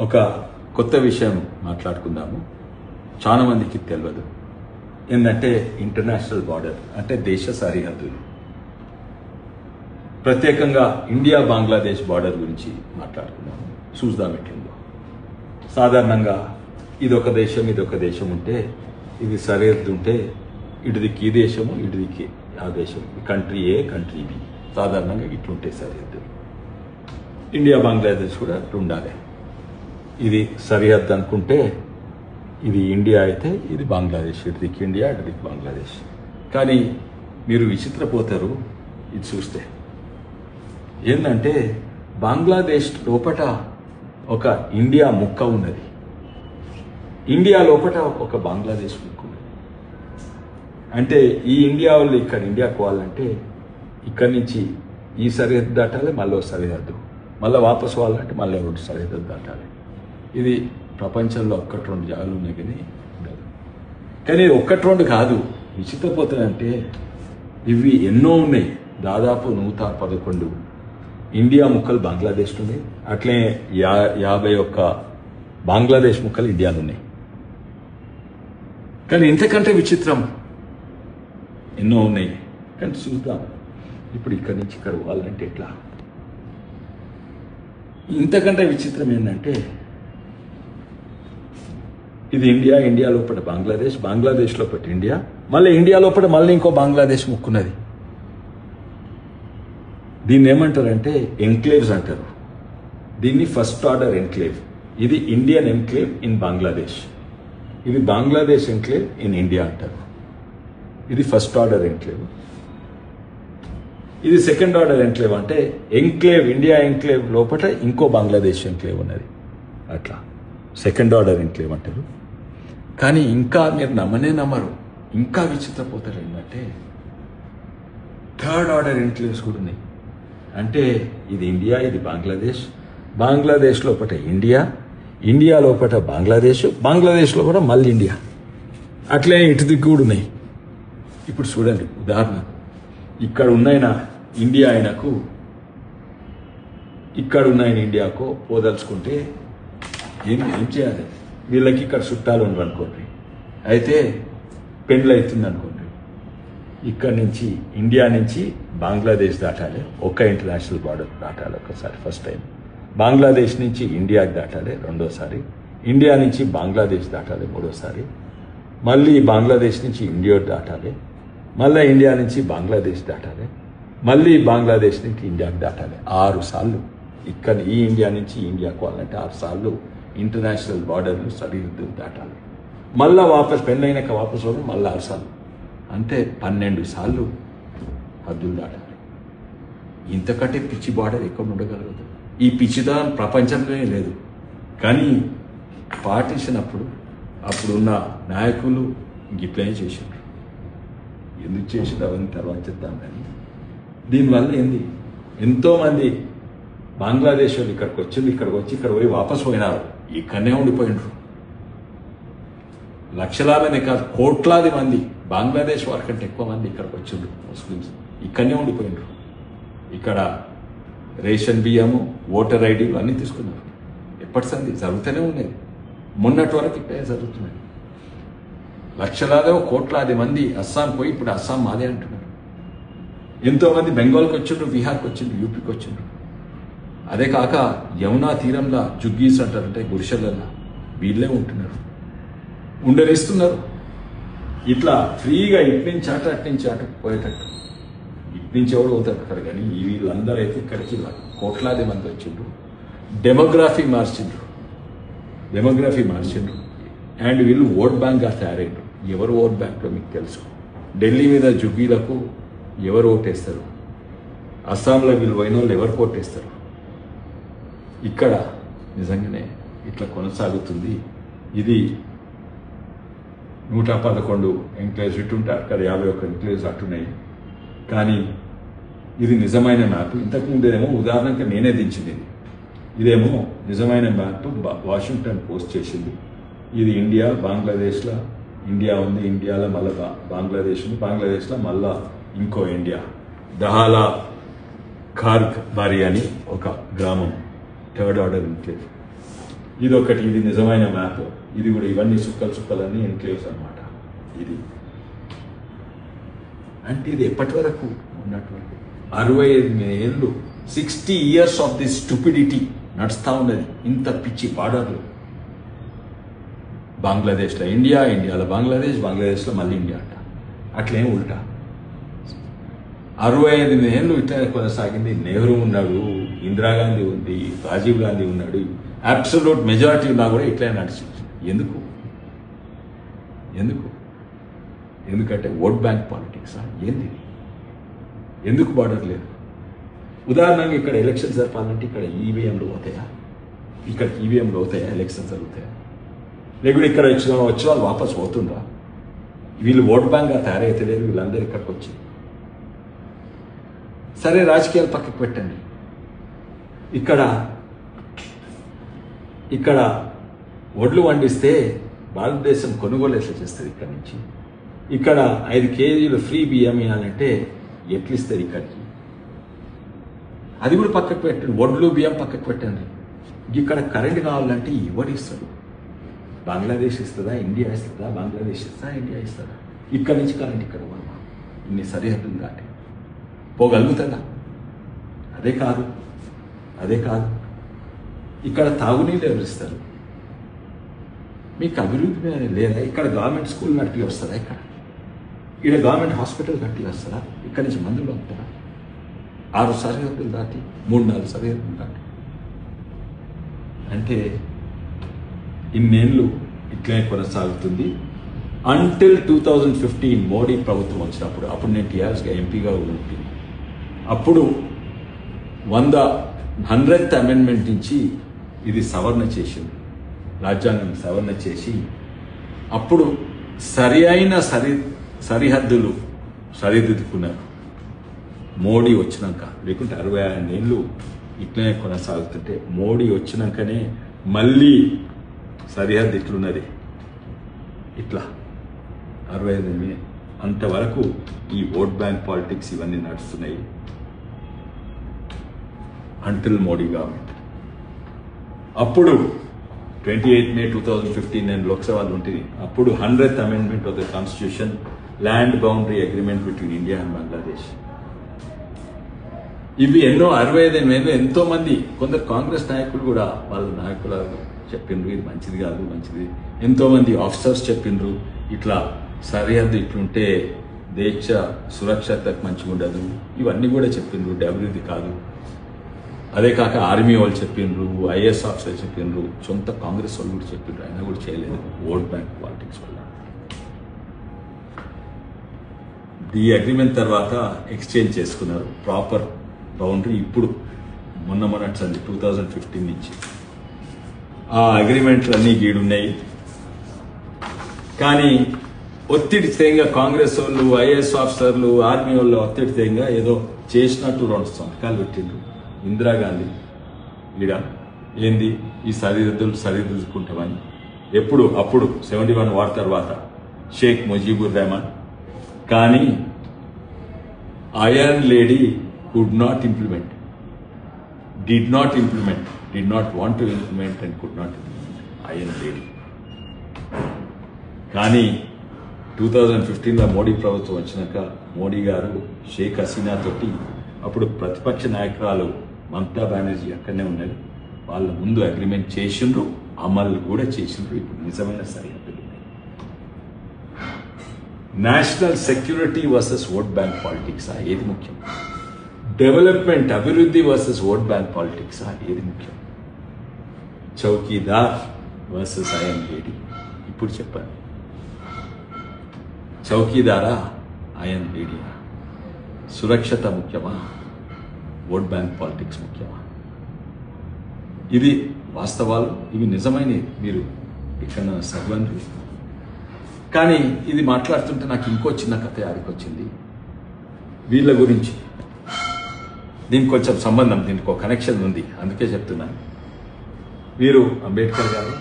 ఒక కొత్త విషయం మాట్లాడుకుందాము. చాలా మందికి తెలియదు ఏంటంటే ఇంటర్నేషనల్ బార్డర్ అంటే దేశ సరిహద్దులు. ప్రత్యేకంగా ఇండియా బంగ్లాదేశ్ బార్డర్ గురించి మాట్లాడుకుందాము. చూద్దాం ఎట్లుందో. సాధారణంగా ఇదొక దేశం ఉంటే ఇది సరిహద్దు ఉంటే ఇటుదికి ఈ దేశము ఇటుదికి ఆ దేశం, కంట్రీ ఏ కంట్రీ బి, సాధారణంగా ఇట్లుంటాయి సరిహద్దులు. ఇండియా బంగ్లాదేశ్ కూడా అట్లా ఉండాలి. ఇది సరిహద్దు అనుకుంటే ఇది ఇండియా అయితే ఇది బంగ్లాదేశ్, ఇటుదికి ఇండియా ఇటుదికి బంగ్లాదేశ్. కానీ మీరు విచిత్రపోతారు ఇది చూస్తే. ఏంటంటే బంగ్లాదేశ్ లోపట ఒక ఇండియా ముక్క ఉన్నది, ఇండియా లోపల ఒక బంగ్లాదేశ్ ముక్క ఉన్నది. అంటే ఈ ఇండియా వాళ్ళు ఇక్కడ ఇండియాకు పోవాలంటే ఇక్కడి నుంచి ఈ సరిహద్దు దాటాలి, మళ్ళీ సరిహద్దు, మళ్ళీ వాపసు పోవాలంటే మళ్ళీ ఒకటి సరిహద్దు దాటాలి. ఇది ప్రపంచంలో ఒక్కటి రెండు జాగాలు ఉన్నాయి కానీ ఉండదు. కానీ ఒక్కటి రెండు కాదు. విచిత్రపోతుందంటే ఇవి ఎన్నో ఉన్నాయి. దాదాపు 111 ఇండియా ముక్కలు బంగ్లాదేశ్లో ఉన్నాయి. అట్లే 51 బంగ్లాదేశ్ ముక్కలు ఇండియాలో ఉన్నాయి. కానీ ఇంతకంటే విచిత్రం ఎన్నో ఉన్నాయి. కానీ చూద్దాం ఇప్పుడు ఇక్కడి నుంచి ఇక్కడ పోవాలంటే ఎట్లా. ఇంతకంటే విచిత్రం ఏంటంటే ఇది ఇండియా, ఇండియా లోపల బంగ్లాదేశ్, బంగ్లాదేశ్ లోపల ఇండియా, మళ్ళీ ఇండియా లోపల మళ్ళీ ఇంకో బంగ్లాదేశ్ ముక్కున్నది. దీన్ని ఏమంటారంటే ఎన్క్లేవ్స్ అంటారు. దీన్ని ఫస్ట్ ఆర్డర్ ఎన్క్లేవ్. ఇది ఇండియన్ ఎన్క్లేవ్ ఇన్ బంగ్లాదేశ్, ఇది బంగ్లాదేశ్ ఎన్క్లేవ్ ఇన్ ఇండియా అంటారు. ఇది ఫస్ట్ ఆర్డర్ ఎన్క్లేవ్. ఇది సెకండ్ ఆర్డర్ ఎన్క్లేవ్. అంటే ఎన్క్లేవ్, ఇండియా ఎన్క్లేవ్ లోపల ఇంకో బంగ్లాదేశ్ ఎన్క్లేవ్ ఉన్నది. అట్లా సెకండ్ ఆర్డర్ ఎన్క్లేవ్ అంటారు. కానీ ఇంకా మీరు నమ్మరు, ఇంకా విచిత్రపోతారు. ఏంటంటే థర్డ్ ఆర్డర్ ఎన్క్లేవ్స్ కూడా ఉన్నాయి. అంటే ఇది ఇండియా, ఇది బంగ్లాదేశ్, బంగ్లాదేశ్ లోపల ఇండియా, ఇండియా లోపల బంగ్లాదేశ్, బంగ్లాదేశ్ లోపల మళ్ళీ ఇండియా. అట్లే ఇటు దిక్కు కూడా ఉన్నాయి. ఇప్పుడు చూడండి ఉదాహరణ, ఇక్కడ ఉన్నాయన ఇండియా ఆయనకు, ఇక్కడ ఉన్నాయన ఇండియాకు పోదలుచుకుంటే ఏం చేయాలి? వీళ్ళకి ఇక్కడ చుట్టాలు ఉండరు అనుకోండి, అయితే పెళ్ళి అవుతుంది అనుకోండి, ఇక్కడ నుంచి ఇండియా నుంచి బంగ్లాదేశ్ దాటాలి, ఒక్క ఇంటర్నేషనల్ బార్డర్ దాటాలి ఒకసారి ఫస్ట్ టైం. బంగ్లాదేశ్ నుంచి ఇండియాకి దాటాలి రెండోసారి, ఇండియా నుంచి బంగ్లాదేశ్ దాటాలి మూడోసారి, మళ్ళీ బంగ్లాదేశ్ నుంచి ఇండియా దాటాలి, మళ్ళీ ఇండియా నుంచి బంగ్లాదేశ్ దాటాలి, మళ్ళీ బంగ్లాదేశ్ నుంచి ఇండియాకి దాటాలి. 6 సార్లు ఇక్కడ ఈ ఇండియా నుంచి ఇండియాకు వాళ్ళంటే 6 సార్లు ఇంటర్నేషనల్ బార్డర్లు సరిహద్దు దాటాలి. మళ్ళీ వాపస్ పెళ్ళైనాక వాపసు పోవడం మళ్ళీ 6 సార్లు, అంటే 12 సార్లు హద్దులు దాటాలి. ఇంతకంటే పిచ్చి బార్డర్ ఎక్కడ ఉండగలదు? ఈ పిచ్చిదనం ప్రపంచంలోనే లేదు. కానీ పార్టీషన్ అప్పుడున్న నాయకులు గిట్లనే చేసిండ్రు. ఎందుకు చేసిండ్రు అవన్నీ తర్వాత చెప్తాం. కానీ దీనివల్ల ఏంది, ఎంతోమంది బంగ్లాదేశ్ వాళ్ళు ఇక్కడికి వచ్చి ఇక్కడ పోయి వాపసు పోయినారు, ఇక్కడనే ఉండిపోయినరు. లక్షలాది కాదు కోట్లాది మంది బంగ్లాదేశ్ వారి కంటే ఎక్కువ మంది ఇక్కడికి వచ్చిండ్రు ముస్లిమ్స్, ఇక్కడనే ఉండిపోయినరు. ఇక్కడ రేషన్ బియ్యము, ఓటర్ ఐడీలు అన్నీ తీసుకున్నారు. ఎప్పటి సంది జరుగుతూనే ఉన్నాయి, మొన్నటి వరకు ఇక్కడే జరుగుతున్నాయి. లక్షలాది కోట్లాది మంది అస్సాం పోయి ఇప్పుడు అస్సాం మాదే అంటున్నారు. ఎంతోమంది బెంగాల్కి వచ్చిండ్రు, బీహార్కి వచ్చిండ్రు, యూపీకి వచ్చిండ్రు. అదే కాక యమునా తీరంలో జుగ్గీస్ అంటారంటే గుడిసెలల్లో వీళ్ళే ఉంటున్నారు, ఉండనిస్తున్నారు. ఇట్లా ఫ్రీగా ఇట్నుంచి అటు పోయేటట్టు. ఇట్నుంచి ఎవడు పోతారు అక్కడ. కానీ వీళ్ళందరూ అయితే ఇక్కడికి కోట్లాది మంది వచ్చిండ్రు. డెమోగ్రఫీ మార్చిండ్రు. అండ్ వీళ్ళు ఓట్ బ్యాంక్గా తయారైండ్రు. ఎవరు ఓట్ బ్యాంక్లో మీకు తెలుసు. ఢిల్లీ మీద జుగ్గీలకు ఎవరు ఓటేస్తారు, అస్సాంలో వీళ్ళు పోయిన వాళ్ళు ఎవరు ఓటేస్తారు. ఇక్కడ నిజంగానే ఇట్లా కొనసాగుతుంది. ఇది 111 ఎంక్లేవ్స్ ఇటుంటారు, అక్కడ 51 ఎంక్లేవ్స్ అట్టున్నాయి. కానీ ఇది నిజమైన మ్యాప్. ఇంతకుముందేమో ఉదాహరణకి నేనే దించింది. ఇదేమో నిజమైన మ్యాప్ వాషింగ్టన్ పోస్ట్ చేసింది. ఇది ఇండియా, బంగ్లాదేశ్లో ఇండియా ఉంది, ఇండియాలో మళ్ళీ బంగ్లాదేశ్ ఉంది, బంగ్లాదేశ్లో మళ్ళా ఇంకో ఇండియా. దహాలా ఖార్గ్ బారి అని ఒక గ్రామం, థర్డ్ ఆర్డర్ ఎన్క్లేవ్. ఇది నిజమైన మ్యాప్. ఇది కూడా ఇవన్నీ చుక్కలన్నీ ఎన్క్లేవ్స్ అనమాట. ఇది అంటే ఇది ఎప్పటి వరకు ఉన్నటువంటి 65 ఏళ్ళు 60 years ఆఫ్ ది స్టూపిడిటీ నడుస్తూ ఉన్నది. ఇంత పిచ్చి బార్డర్లు. బంగ్లాదేశ్లో ఇండియా, ఇండియాలో బంగ్లాదేశ్, బంగ్లాదేశ్లో మళ్ళీ ఇండియా అంట. అట్లేం ఉల్టా 65 ఏళ్ళు ఇట్లా కొనసాగింది. నెహ్రూ ఉన్నాడు, ఇందిరాగాంధీ ఉంది, రాజీవ్ గాంధీ ఉన్నాడు. అబ్సల్యూట్ మెజారిటీ ఉన్నా కూడా ఇట్లా నడిచింది. ఎందుకంటే ఓట్ బ్యాంక్ పాలిటిక్స్ ఏంది? ఎందుకు బార్డర్ లేదు? ఉదాహరణకి ఇక్కడ ఎలక్షన్ జరపాలంటే ఇక్కడ ఈవీఎంలు అవుతాయా? ఇక్కడ ఈవీఎంలు అవుతాయా? ఎలక్షన్ జరుగుతాయా? లేకుంటే ఇక్కడ వచ్చిన వాళ్ళు వాపస్ పోతుండ్రా? వీళ్ళు ఓట్ బ్యాంక్గా తయారైతే లేదు. వీళ్ళందరూ ఇక్కడికి వచ్చి సరే రాజకీయాలు పక్కకు పెట్టండి. ఇక్కడ వడ్లు వండిస్తే భారతదేశం కొనుగోలు ఎట్లా చేస్తుంది? ఇక్కడ నుంచి ఇక్కడ 5 kgs ఫ్రీ బియ్యం ఇవ్వాలంటే ఎట్లు ఇస్తారు ఇక్కడికి? అది కూడా పక్కకు పెట్టండి. వడ్లు బియ్యం పక్కకు పెట్టండి. ఇక్కడ కరెంట్ కావాలంటే ఎవరు ఇస్తారు? బంగ్లాదేశ్ ఇస్తుందా? ఇండియా ఇస్తుందా? బంగ్లాదేశ్ ఇస్తుందా? ఇండియా ఇస్తుందా? ఇక్కడ నుంచి కరెంట్ ఇక్కడ ఇన్ని సరిహద్దులు దాటి పోగలుగుతుందా? అదే కాదు ఇక్కడ తాగునీళ్ళు ఎవరిస్తారు? మీకు అభివృద్ధి లేదా? ఇక్కడ గవర్నమెంట్ స్కూల్ నడిపి వస్తారా? ఇక్కడ గవర్నమెంట్ హాస్పిటల్ కట్టి వస్తారా? ఇక్కడ నుంచి మందులు వస్తారా? 6 సరిహద్దులు దాటి 3-4 సరిహద్దులు దాటి అంటే ఇన్నేళ్ళు ఇట్లే కొనసాగుతుంది. అంటిల్ 2015 మోడీ ప్రభుత్వం వచ్చినప్పుడు, అప్పుడు నేను టీఆర్ఎస్గా ఎంపీగా ఉంటుంది. అప్పుడు 100th అమెండ్మెంట్ నుంచి ఇది సవరణ చేసింది. రాజ్యాంగం సవరణ చేసి అప్పుడు సరి అయిన సరిహద్దులు సరిదిద్దుకున్నారు మోడీ వచ్చినాక. లేకుంటే 65 ఏళ్ళు ఇట్లనే కొనసాగుతుంటే మోడీ వచ్చినాకనే మళ్ళీ సరిహద్దు ఇట్లున్నది. ఇట్లా 65 అంతవరకు ఈ ఓట్ బ్యాంక్ పాలిటిక్స్ ఇవన్నీ నడుస్తున్నాయి. Until Modi government. అప్పుడు 28 May 2015 నేను లోక్సభలో ఉంటుంది. అప్పుడు 100th amendment of the constitution, land boundary agreement between India and Bangladesh. ఇవి ఎన్నో 65 ఏళ్ళు ఎంతో మంది, కొందరు కాంగ్రెస్ నాయకులు కూడా వాళ్ళ నాయకులు చెప్పిండ్రు ఇది మంచిది కాదు, మంచిది. ఎంతో మంది ఆఫీసర్స్ చెప్పిండ్రు ఇట్లా సరిహద్దు ఇట్లుంటే దేశ సురక్షతకు మంచిగా ఉండదు. ఇవన్నీ కూడా చెప్పిండ్రు, అభివృద్ధి కాదు. అదే కాక ఆర్మీ వాళ్ళు చెప్పిండ్రు, ఐఏఎస్ ఆఫీసర్ చెప్పిండ్రు, సొంత కాంగ్రెస్ వాళ్ళు కూడా చెప్పిండ్రు. అయినా కూడా చేయలేదు. ఓట్ బ్యాంక్ పాలిటిక్స్ వల్ల. ఈ అగ్రిమెంట్ తర్వాత ఎక్స్చేంజ్ చేసుకున్నారు ప్రాపర్ బౌండరీ. ఇప్పుడు మొన్నటి 2015 నుంచి ఆ అగ్రిమెంట్లు అన్నీ గీడున్నాయి. కానీ ఒత్తిడి తేంగా కాంగ్రెస్ వాళ్ళు, ఐఏఎస్ ఆఫీసర్లు, ఆర్మీ వాళ్ళు ఒత్తిడి తేంగా ఏదో చేసినట్టు 2 సంతకాలు పెట్టిండ్రు. ఇందిరాగాంధీ ఈడ ఏంది ఈ సరిదిద్దుకుంటామని. అప్పుడు 71 వార్ తర్వాత షేక్ ముజీబుర్ రెహమాన్. కానీ iron lady could not implement, did not want to implement and could not implement. Iron lady. కానీ 2015లో మోడీ ప్రభుత్వం వచ్చినాక మోడీ గారు షేక్ హసీనా తోటి, అప్పుడు ప్రతిపక్ష నాయకురాలు మమతా బెనర్జీ అక్కడనే ఉన్నది, వాళ్ళ ముందు అగ్రిమెంట్ చేసిండ్రు, అమలు కూడా చేసిండ్రు. ఇప్పుడు నిజమైన సరిహద్దులు ఉన్నాయి. National security versus vote bank politics ఏది ముఖ్యం? డెవలప్మెంట్, అభివృద్ధి వర్సెస్ ఓట్ బ్యాంక్ పాలిటిక్స్ ఏది ముఖ్యం? Chowkidar versus iron lady. ఇప్పుడు చెప్పండి, చౌకీదారా ఐరన్ లేడీయా? సురక్షత ముఖ్యమా? ఓట్ బ్యాంక్ పాలిటిక్స్ ముఖ్యమా? ఇది వాస్తవాలు, ఇవి నిజమైనవి. మీరు ఇక్కడ సర్వండి. కానీ ఇది మాట్లాడుతుంటే నాకు ఇంకో చిన్న కథ ఆడికొచ్చింది వీళ్ళ గురించి. దీనికి కొంచెం సంబంధం, దీనికి ఒక కనెక్షన్ ఉంది, అందుకే చెప్తున్నాను. వీరు అంబేద్కర్ గారు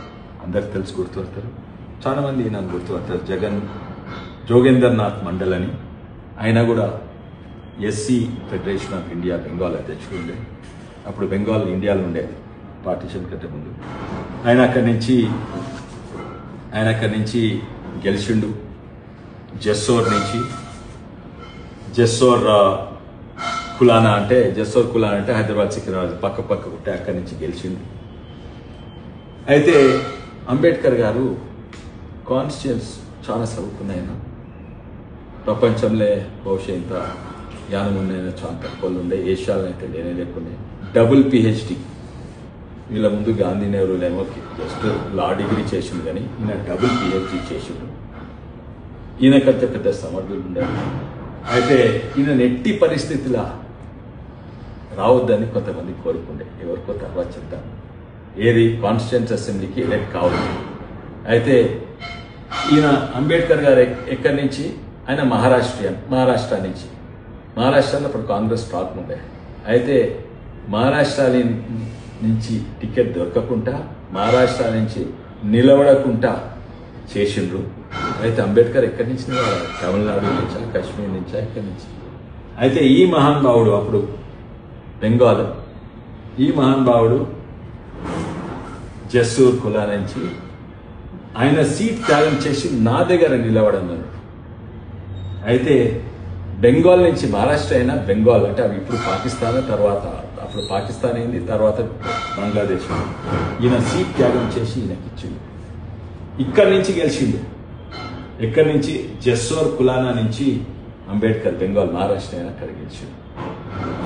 అందరికి తెలిసి గుర్తుపడతారు, చాలామంది నన్ను గుర్తుపడతారు. జోగేంద్రనాథ్ మండల్ అని. ఆయన కూడా SC federation of India Bengal అధ్యక్షుడు ఉండే. అప్పుడు బెంగాల్ ఇండియాలో ఉండేది పార్టీషన్ కంటే ముందు. ఆయన అక్కడి నుంచి గెలిచిండు. జెస్సోర్ నుంచి జెస్సోర్ కులానా అంటే హైదరాబాద్ సికింద్రాబాద్ పక్క ఉంటే అక్కడి నుంచి గెలిచిండు. అయితే అంబేద్కర్ గారు కాన్స్టిట్యూన్స్ చాలా చదువుకున్నాయన. ప్రపంచంలో బహుశా ఇంత జ్ఞానం ఉన్నాయన చాలా తక్కువ ఉండే. ఏషియాలో అయితే లేకుండే. Double PhD. వీళ్ళ ముందు గాంధీ నెహ్రూలేమో జస్ట్ లా డిగ్రీ చేసిండు, కానీ ఈయన డబుల్ పిహెచ్డి చేసిండు. ఈయనకంటే పెద్ద సమర్థులు ఉండాలి. అయితే ఈయన ఎట్టి పరిస్థితిలా రావద్దని కొంతమంది కోరుకుండే. ఎవరికో తర్వాత చెప్తాను. ఏది కాన్స్టిట్యూన్స్ అసెంబ్లీకి ఎలక్ట్ కావద్దు. అయితే ఈయన అంబేద్కర్ గారు ఎక్కడి నుంచి, ఆయన మహారాష్ట్ర నుంచి. మహారాష్ట్రలో అప్పుడు కాంగ్రెస్ టాప్ ఉండే. అయితే మహారాష్ట్ర నుంచి టికెట్ దొరకకుండా, మహారాష్ట్ర నుంచి నిలబడకుండా చేసిండ్రు. అయితే అంబేద్కర్ ఎక్కడి నుంచి, తమిళనాడు నుంచా, కాశ్మీర్ నుంచా, ఎక్కడి నుంచి. అయితే ఈ మహానుభావుడు అప్పుడు బెంగాల్, ఈ మహానుభావుడు జెస్సూర్ కులా నుంచి ఆయన సీట్ త్యాగం చేసి నా దగ్గర నిలబడన్నారు. అయితే బెంగాల్ నుంచి మహారాష్ట్ర అయినా బెంగాల్ అంటే అవి ఇప్పుడు పాకిస్తాన్, తర్వాత అప్పుడు పాకిస్తాన్ అయింది, తర్వాత బంగ్లాదేశ్. ఈయన సీట్ త్యాగం చేసి ఈయనకి ఇచ్చిండు. ఇక్కడి నుంచి గెలిచిండు. ఎక్కడి నుంచి, జెస్సోర్ కులానా నుంచి అంబేద్కర్ బెంగాల్, మహారాష్ట్ర అయినా అక్కడ గెలిచిండు.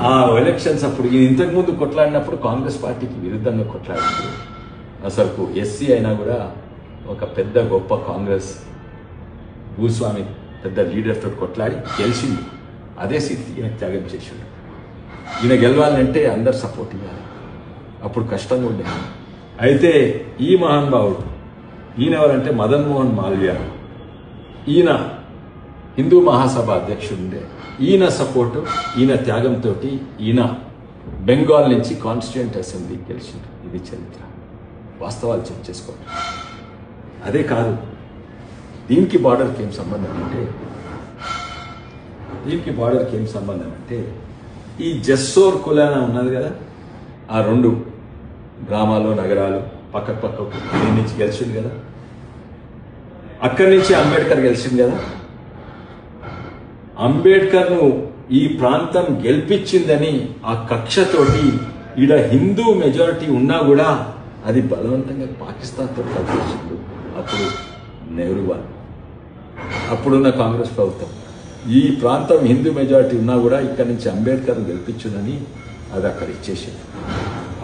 ఆ ఎలక్షన్స్ అప్పుడు ఈయన ఇంతకుముందు కొట్లాడినప్పుడు కాంగ్రెస్ పార్టీకి విరుద్ధంగా కొట్లాడింది. అసలు ఎస్సీ అయినా కూడా ఒక పెద్ద గొప్ప కాంగ్రెస్ భూస్వామి పెద్ద లీడర్ తోటి కొట్లాడి గెలిచింది. అదే సీట్ ఈయన త్యాగం చేసిండు. ఈయన గెలవాలంటే అందరు సపోర్ట్ ఇవ్వాలి. అప్పుడు కష్టంగా ఉండేది. అయితే ఈ మహానుభావుడు ఈయన ఎవరంటే మదన్ మోహన్ మాల్వియా. ఈయన హిందూ మహాసభ అధ్యక్షుడుండే. ఈయన సపోర్టు, ఈయన త్యాగంతో ఈయన బెంగాల్ నుంచి కాన్స్టిట్యూంట్ అసెంబ్లీ గెలిచిండు. ఇది చరిత్ర. వాస్తవాలు చెక్ చేసుకోండి. అదే కాదు, దీనికి బార్డర్కి ఏం సంబంధం అంటే ఈ జెస్సోర్ కులానా ఉన్నది కదా, ఆ రెండు గ్రామాలు నగరాలు పక్కకు దీని నుంచి గెలిచింది కదా, అక్కడి నుంచి అంబేద్కర్ గెలిచింది కదా. అంబేద్కర్ను ఈ ప్రాంతం గెలిపించిందని ఆ కక్షతోటి ఈడ హిందూ మెజారిటీ ఉన్నా కూడా అది బలవంతంగా పాకిస్తాన్తో కలిపేసిండు. అప్పుడు నెహ్రూ వాళ్ళు, అప్పుడున్న కాంగ్రెస్ ప్రభుత్వం ఈ ప్రాంతం హిందూ మెజారిటీ ఉన్నా కూడా ఇక్కడి నుంచి అంబేద్కర్ను గెలిపించునని అది అక్కడ ఇచ్చేసింది.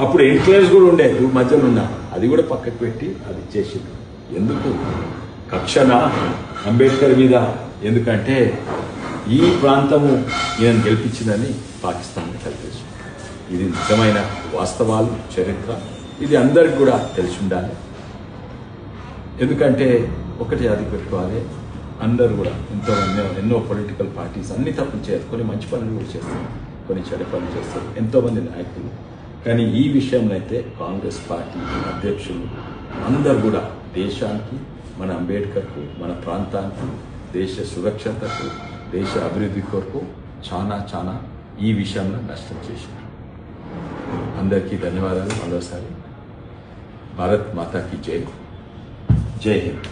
అప్పుడు ఇన్ఫ్లుయెన్స్ కూడా ఉండేది మధ్యలో ఉన్న, అది కూడా పక్కకు పెట్టి అది ఇచ్చేసింది. ఎందుకు కక్షణ అంబేద్కర్ మీద? ఎందుకంటే ఈ ప్రాంతము ఈయన గెలిపించిందని పాకిస్తాన్ కలిపేసింది. ఇది నిజమైన వాస్తవాలు, చరిత్ర. ఇది అందరికి కూడా తెలిసి ఉండాలి. ఎందుకంటే ఒకటి అది పెట్టుకోవాలి, అందరూ కూడా ఎన్నో పొలిటికల్ పార్టీస్ అన్ని తప్పులు చేస్తారు. కొన్ని మంచి పనులు కూడా చేస్తారు, కొన్ని చెడు పనులు చేస్తారు, ఎంతోమంది నాయకులు. కానీ ఈ విషయంలో అయితే కాంగ్రెస్ పార్టీ అధ్యక్షులు అందరూ కూడా దేశానికి, మన అంబేద్కర్కు, మన ప్రాంతానికి, దేశ సురక్షతకు, దేశ అభివృద్ధి కొరకు చాలా ఈ విషయంలో నష్టం చేశారు. అందరికీ ధన్యవాదాలు. మరోసారి భారత్ మాతాకి జై. జై హింద్.